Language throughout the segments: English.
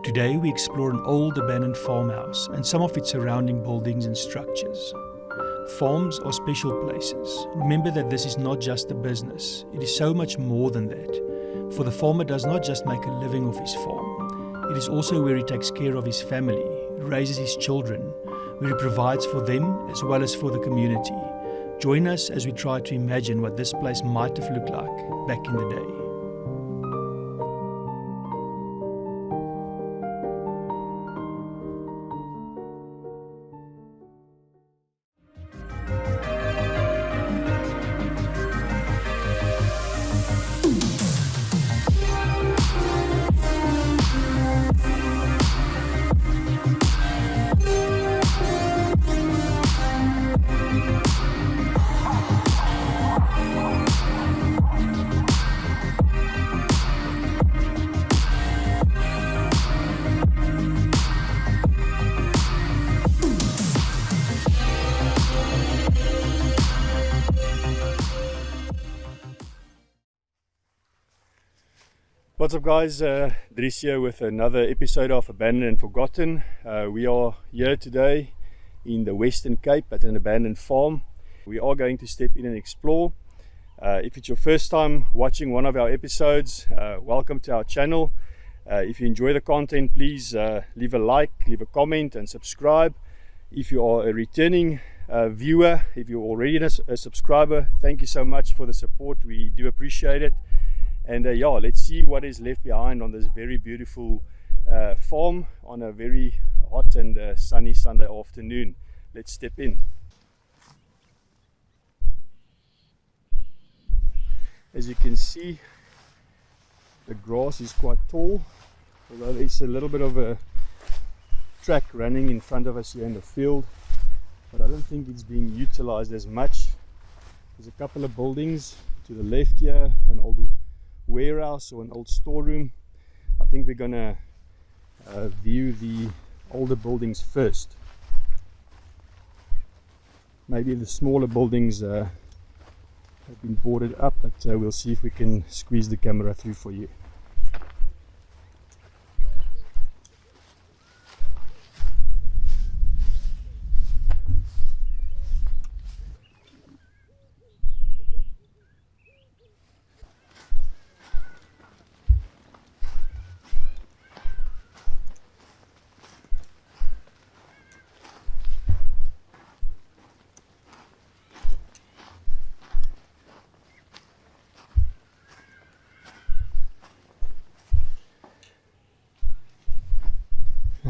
Today we explore an old abandoned farmhouse and some of its surrounding buildings and structures. Farms are special places. Remember that this is not just a business, it is so much more than that. For the farmer does not just make a living off his farm, it is also where he takes care of his family, raises his children, where he provides for them as well as for the community. Join us as we try to imagine what this place might have looked like back in the day. What's up guys, Dries here with another episode of Abandoned and Forgotten. We are here today in the Western Cape at an abandoned farm. We are going to step in and explore. If it's your first time watching one of our episodes, welcome to our channel. If you enjoy the content, please leave a like, leave a comment and subscribe. If you are a returning viewer, if you're already a subscriber, thank you so much for the support. We do appreciate it. And yeah, let's see what is left behind on this very beautiful farm on a very hot and sunny Sunday afternoon. Let's step in. As you can see, the grass is quite tall, although there's a little bit of a track running in front of us here in the field, but I don't think it's being utilized as much. There's a couple of buildings to the left here, an old warehouse or an old storeroom. I think we're gonna view the older buildings first. Maybe the smaller buildings have been boarded up, but we'll see if we can squeeze the camera through for you.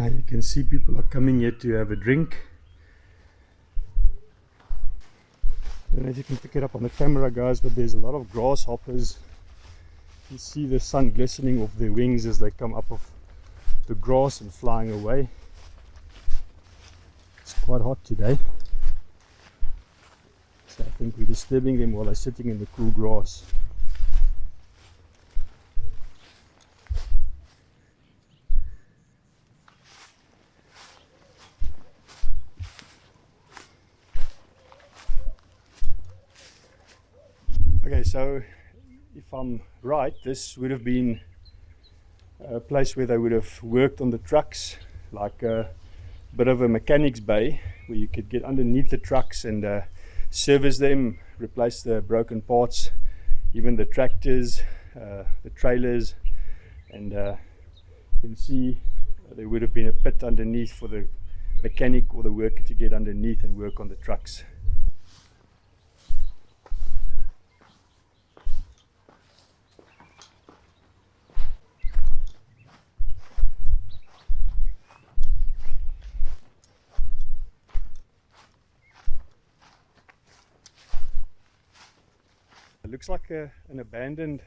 You can see people are coming here to have a drink. I don't know if you can pick it up on the camera guys, but there's a lot of grasshoppers. You see the sun glistening off their wings as they come up off the grass and flying away. It's quite hot today, so I think we're disturbing them while they're sitting in the cool grass. Okay, so if I'm right, this would have been a place where they would have worked on the trucks, like a bit of a mechanic's bay where you could get underneath the trucks and service them, replace the broken parts, even the tractors, the trailers, and you can see there would have been a pit underneath for the mechanic or the worker to get underneath and work on the trucks. It looks like an abandoned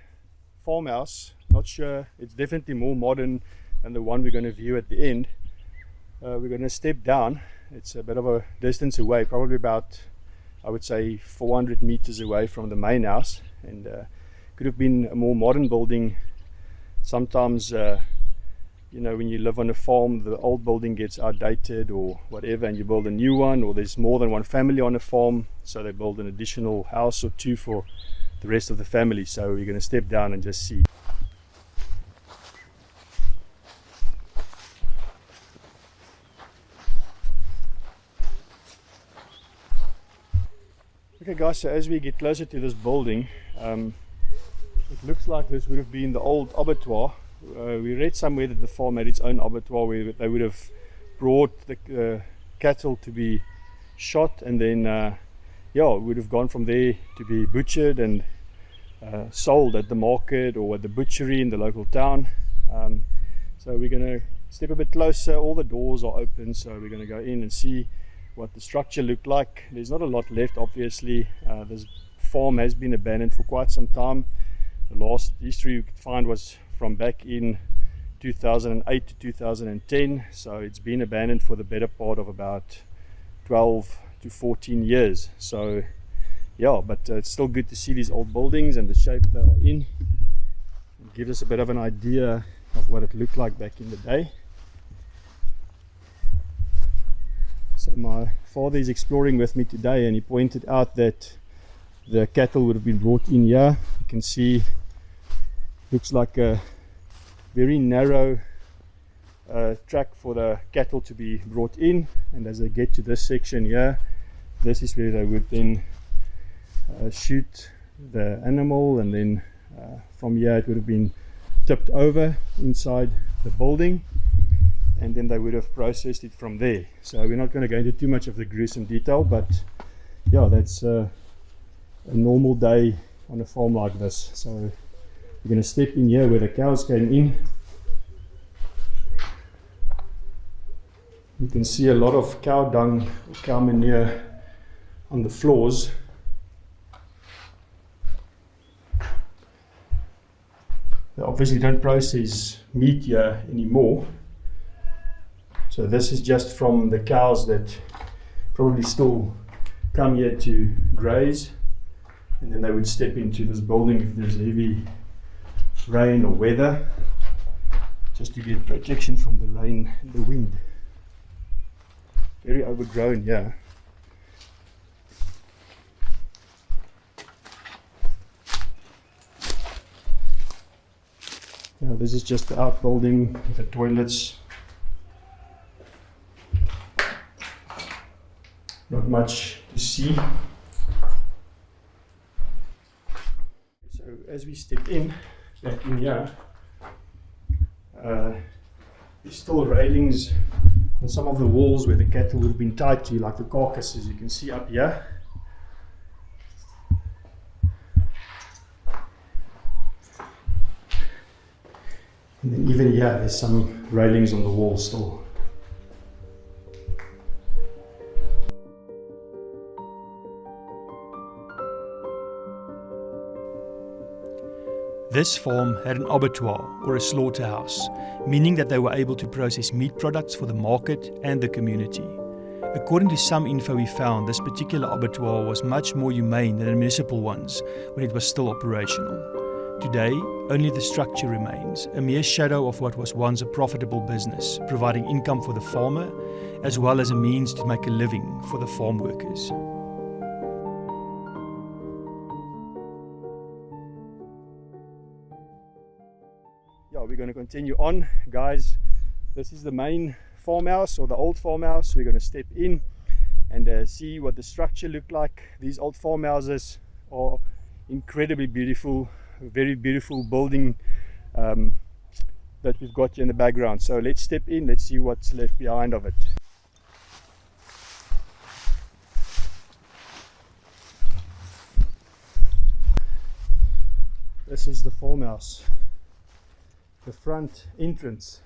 farmhouse. Not sure, it's definitely more modern than the one we're going to view at the end. We're going to step down. It's a bit of a distance away, probably about, I would say, 400 meters away from the main house, and could have been a more modern building. Sometimes you know, when you live on a farm, the old building gets outdated or whatever, and you build a new one, or there's more than one family on a farm, so they build an additional house or two for the rest of the family. So we're going to step down and just see. guys, so as we get closer to this building, it looks like this would have been the old abattoir. We read somewhere that the farm had its own abattoir where they would have brought the cattle to be shot, and then yeah, it would have gone from there to be butchered and sold at the market or at the butchery in the local town. So we're going to step a bit closer. All the doors are open, so we're going to go in and see what the structure looked like. There's not a lot left, obviously. This farm has been abandoned for quite some time. The last history we could find was from back in 2008 to 2010, so it's been abandoned for the better part of about 12 to 14 years. So yeah, but it's still good to see these old buildings and the shape they are in. It gives us a bit of an idea of what it looked like back in the day. So my father is exploring with me today, and he pointed out that the cattle would have been brought in here. You can see, looks like a very narrow track for the cattle to be brought in, and as they get to this section here, this is where they would then shoot the animal, and then from here it would have been tipped over inside the building, and then they would have processed it from there. So we're not going to go into too much of the gruesome detail, but yeah, that's a normal day on a farm like this. So we're going to step in here where the cows came in. You can see a lot of cow dung or cow manure on the floors. They obviously don't process meat here anymore. So this is just from the cows that probably still come here to graze, and then they would step into this building if there's heavy rain or weather, just to get protection from the rain and the wind. Very overgrown here. Now this is just the outbuilding with the toilets. Not much to see. So as we step in, back in here, there's still railings on some of the walls where the cattle would have been tied to, like the carcasses you can see up here. And then even here, there's some railings on the wall still. This farm had an abattoir, or a slaughterhouse, meaning that they were able to process meat products for the market and the community. According to some info we found, this particular abattoir was much more humane than the municipal ones when it was still operational. Today, only the structure remains, a mere shadow of what was once a profitable business, providing income for the farmer, as well as a means to make a living for the farm workers. Yeah, we're going to continue on, guys. This is the main farmhouse, or the old farmhouse. We're going to step in and see what the structure looked like. These old farmhouses are incredibly beautiful, a very beautiful building that we've got here in the background. So let's step in, let's see what's left behind of it. This is the farmhouse. The front entrance,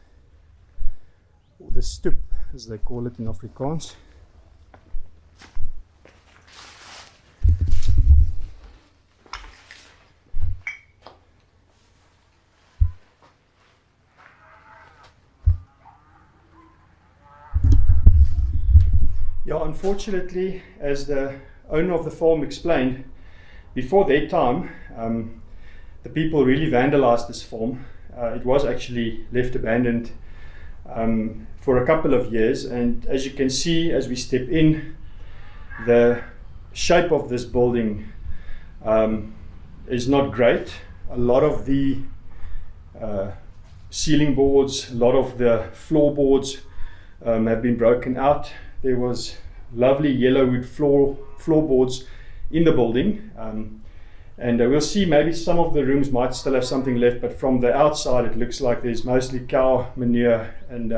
or the stoep as they call it in Afrikaans. Yeah, unfortunately, as the owner of the farm explained, before their time, the people really vandalized this farm. It was actually left abandoned for a couple of years, and as you can see as we step in, the shape of this building is not great. A lot of the ceiling boards, a lot of the floorboards have been broken out. There was lovely yellow wood floorboards in the building. And we'll see, maybe some of the rooms might still have something left, but from the outside it looks like there's mostly cow manure, and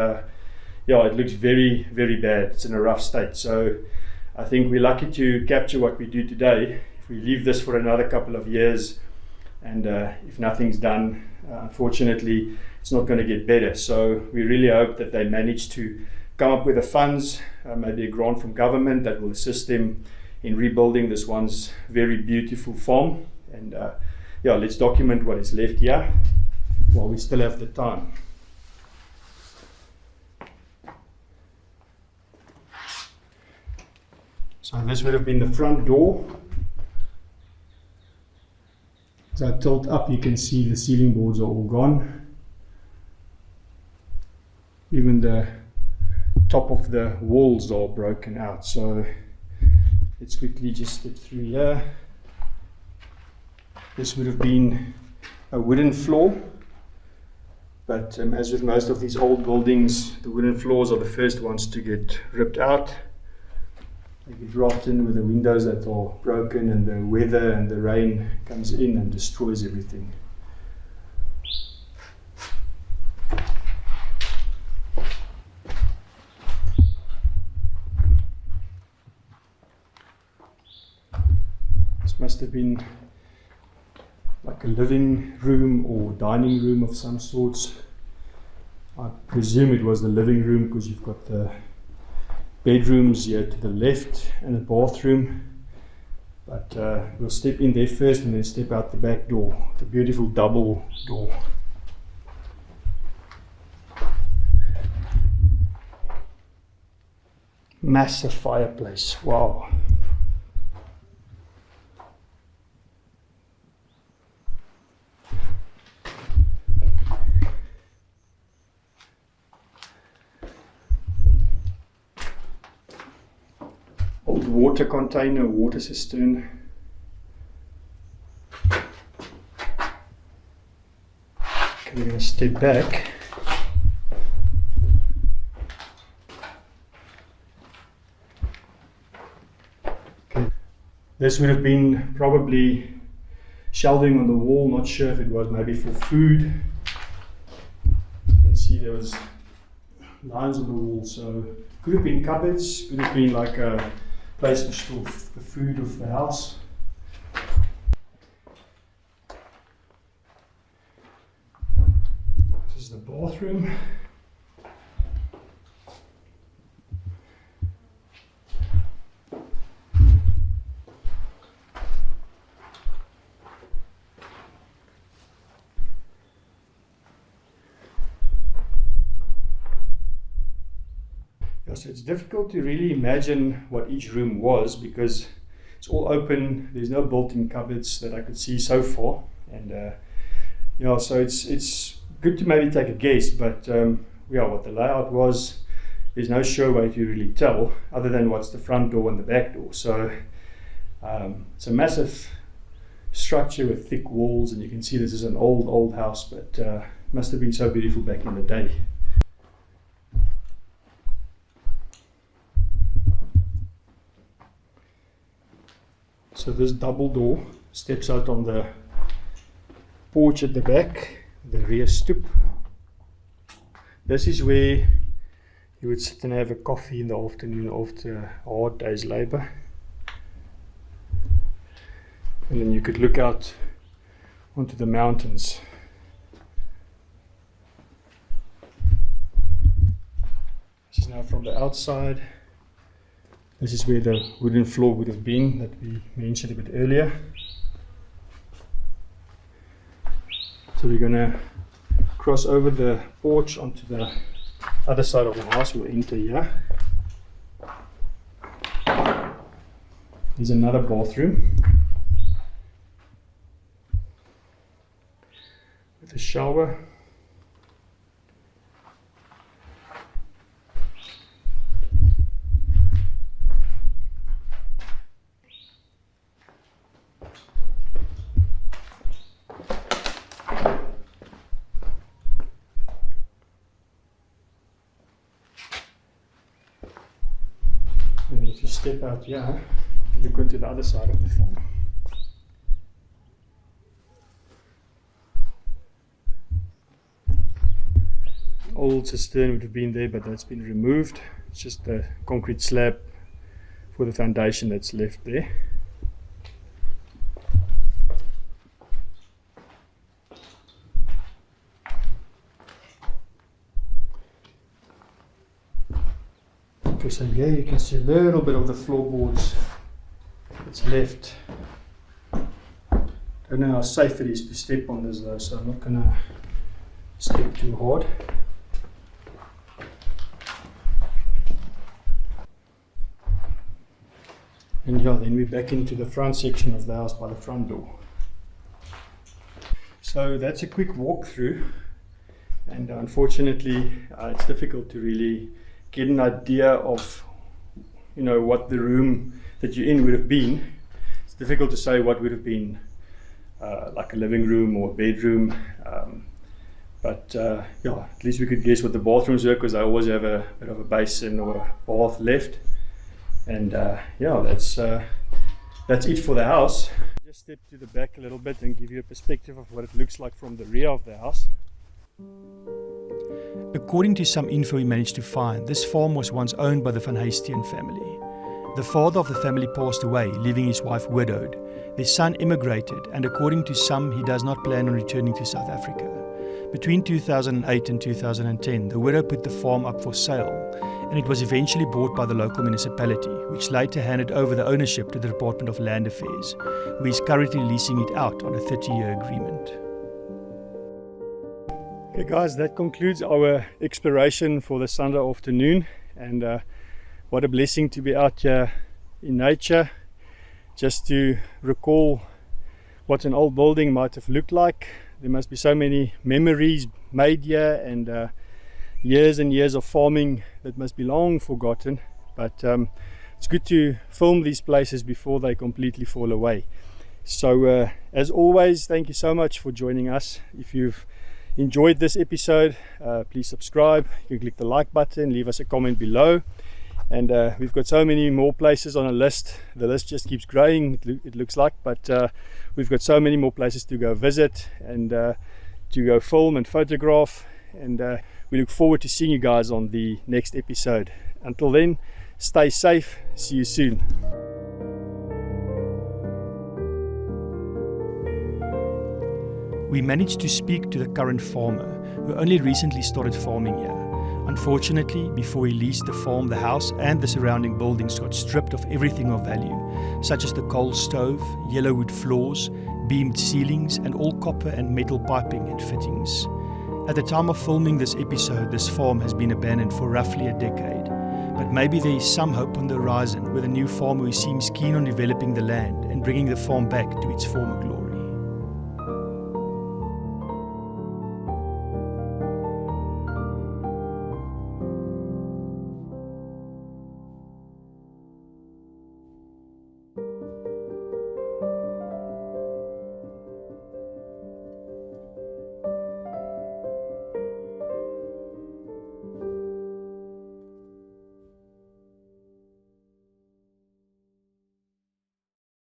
yeah, it looks very, very bad. It's in a rough state. So I think we're lucky to capture what we do today. If we leave this for another couple of years, and if nothing's done, unfortunately it's not going to get better. So we really hope that they manage to come up with the funds, maybe a grant from government that will assist them in rebuilding this once very beautiful farm. And yeah, let's document what is left here while we still have the time. So this would have been the front door. As I tilt up, you can see the ceiling boards are all gone. Even the top of the walls are broken out. So let's quickly just step through here. This would have been a wooden floor, but as with most of these old buildings, the wooden floors are the first ones to get ripped out. They get rotten with the windows that are broken, and the weather and the rain comes in and destroys everything. This must have been like a living room or dining room of some sorts. I presume it was the living room, because you've got the bedrooms here to the left and a bathroom. But we'll step in there first and then step out the back door, the beautiful double door. Massive fireplace, wow. Old water container, water cistern. Okay, we're going to step back. Okay. This would have been probably shelving on the wall, not sure if it was maybe for food. You can see there was lines on the wall, so could have been cupboards, could have been like a place to store the food of the house. This is the bathroom. So it's difficult to really imagine what each room was, because it's all open. There's no built-in cupboards that I could see so far, and yeah, so it's good to maybe take a guess, but yeah, what the layout was, there's no sure way to really tell, other than what's the front door and the back door. So it's a massive structure with thick walls, and you can see this is an old house, but must have been so beautiful back in the day. So this double door steps out on the porch at the back, the rear stoop. This is where you would sit and have a coffee in the afternoon after a hard day's labor. And then you could look out onto the mountains. This is now from the outside. This is where the wooden floor would have been that we mentioned a bit earlier. So we're going to cross over the porch onto the other side of the house. We'll enter here. There's another bathroom with a shower. And if you step out here, Look into the other side of the farm. Old cistern would have been there, but that's been removed. It's just the concrete slab for the foundation that's left there. Okay, so here you can see a little bit of the floorboards that's left. Don't know how safe it is to step on this though, so I'm not gonna step too hard. And yeah, then we're back into the front section of the house by the front door. So that's a quick walkthrough, and unfortunately it's difficult to really get an idea of, you know, what the room that you're in would have been. It's difficult to say what would have been like a living room or a bedroom, but yeah, at least we could guess what the bathrooms were, because I always have a bit of a basin or a bath left. And yeah, that's it for the house. Just step to the back a little bit and give you a perspective of what it looks like from the rear of the house. According to some info we managed to find, this farm was once owned by the Van Heystien family. The father of the family passed away, leaving his wife widowed. Their son immigrated, and according to some, he does not plan on returning to South Africa. Between 2008 and 2010, the widow put the farm up for sale, and it was eventually bought by the local municipality, which later handed over the ownership to the Department of Land Affairs, who is currently leasing it out on a 30-year agreement. Okay guys, that concludes our exploration for the Sunday afternoon, and what a blessing to be out here in nature, just to recall what an old building might have looked like. There must be so many memories made here, and years and years of farming that must be long forgotten, but it's good to film these places before they completely fall away. So as always, thank you so much for joining us. If you've enjoyed this episode, please subscribe. You can click the like button, leave us a comment below, and we've got so many more places on a list. The list just keeps growing, it looks like, but we've got so many more places to go visit and to go film and photograph, and we look forward to seeing you guys on the next episode. Until then, stay safe. See you soon. We managed to speak to the current farmer, who only recently started farming here. Unfortunately, before he leased the farm, the house and the surrounding buildings got stripped of everything of value, such as the coal stove, yellow wood floors, beamed ceilings, and all copper and metal piping and fittings. At the time of filming this episode, this farm has been abandoned for roughly a decade. But maybe there is some hope on the horizon with a new farmer who seems keen on developing the land and bringing the farm back to its former glory.